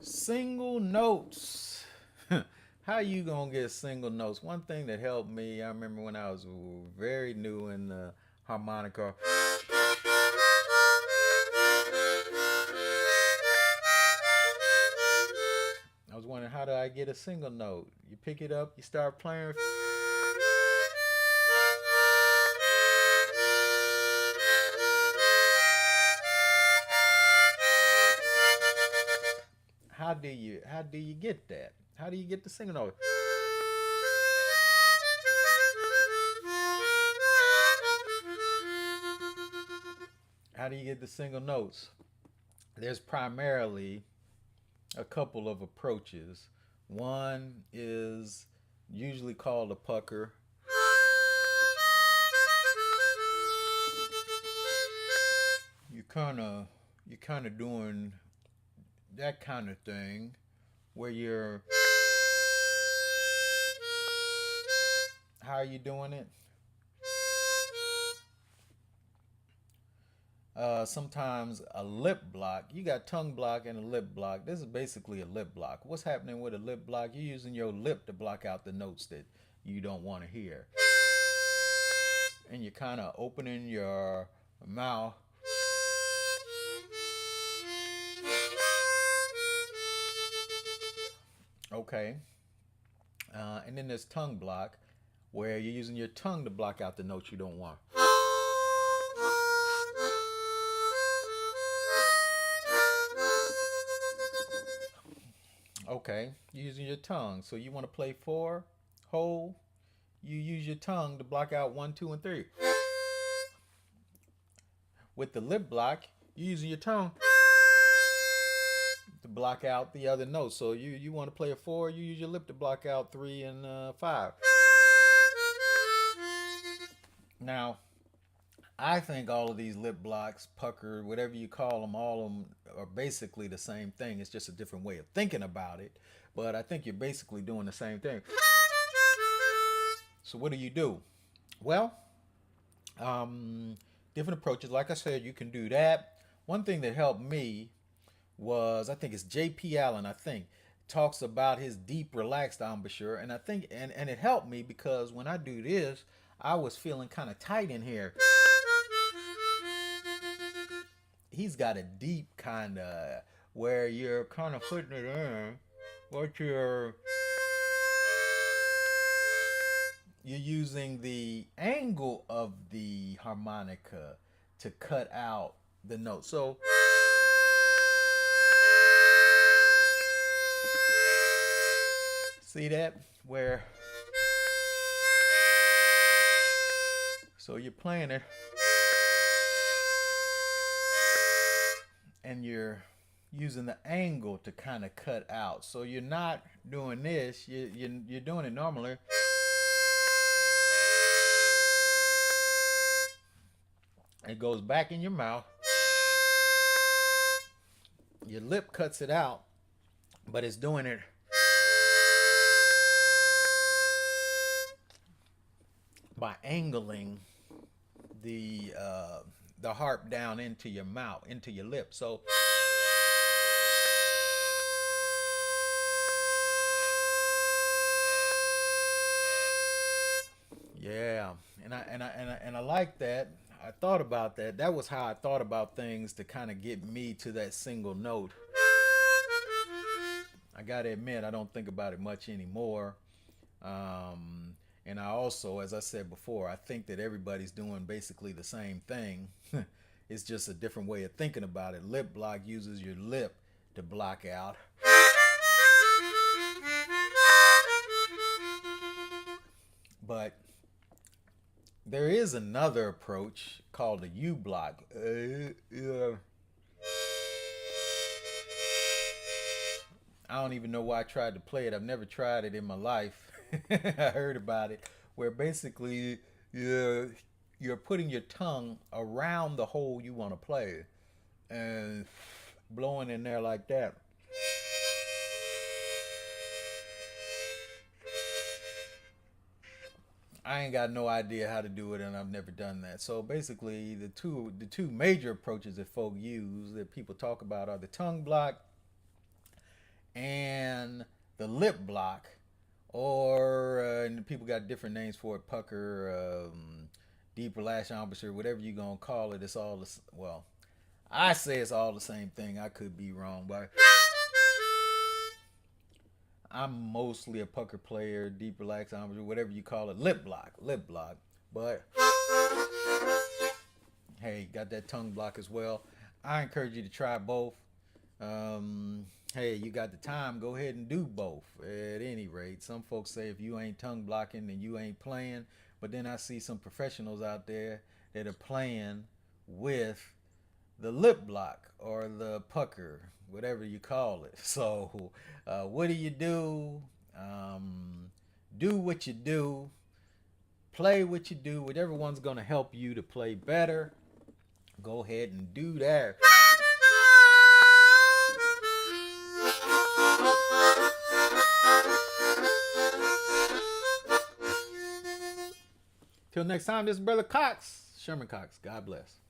Single notes. How you gonna get single notes? One thing that helped me, I remember when I was very new in the harmonica. I was wondering, how do I get a single note? You pick it up, you start playing. How do you get that? How do you get the single note? How do you get the single notes? There's primarily a couple of approaches. One is usually called a pucker. You kind of doing that kind of thing where you're, how are you doing it? Sometimes a lip block. You got tongue block and a lip block. This is basically a lip block. What's happening with a lip block? You're using your lip to block out the notes that you don't want to hear. And you're kind of opening your mouth. Okay. And then there's tongue block, where you're using your tongue to block out the notes you don't want. Okay, you're using your tongue. So you want to play four, whole, you use your tongue to block out one, two, and three. With the lip block, you're using your tongue to block out the other notes. So you want to play a four, you use your lip to block out three and five. Now, I think all of these lip blocks, pucker, whatever you call them, all of them are basically the same thing. It's just a different way of thinking about it. But I think you're basically doing the same thing. So what do? Well, um, different approaches. Like I said, you can do that. One thing that helped me was, I think it's J.P. Allen, I think, talks about his deep relaxed embouchure. And I think, and it helped me because when I do this, I was feeling kind of tight in here. He's got a deep kind of, where you're kind of putting it in, what you're using the angle of the harmonica to cut out the note. So see that, where, so you're playing it and you're using the angle to kind of cut out. So you're not doing this, you're doing it normally. It goes back in your mouth. Your lip cuts it out, but it's doing it by angling the harp down into your mouth, into your lip. So yeah, and I like that. I thought about that. That was how I thought about things to kind of get me to that single note. I gotta admit, I don't think about it much anymore. Um, and I also, as I said before, I think that everybody's doing basically the same thing. It's just a different way of thinking about it. Lip block uses your lip to block out. But there is another approach called the U block. I don't even know why I tried to play it. I've never tried it in my life. I heard about it, where basically you're putting your tongue around the hole you want to play and blowing in there like that. I ain't got no idea how to do it, and I've never done that. So basically, the two major approaches that folk use, that people talk about, are the tongue block and the lip block, or and people got different names for it, pucker, deeper lash embouchure, whatever you gonna call it. It's all the well. I say it's all the same thing. I could be wrong, but I'm mostly a pucker player, deep relax embouchure, whatever you call it, lip block, lip block. But hey, got that tongue block as well. I encourage you to try both. Hey, you got the time, go ahead and do both. At any rate, some folks say if you ain't tongue blocking, then you ain't playing. But then I see some professionals out there that are playing with the lip block or the pucker, whatever you call it. So, what do you do? Do what you do, play what you do, whatever one's going to help you to play better. Go ahead and do that. Till next time, this is Brother Cox, Sherman Cox. God bless.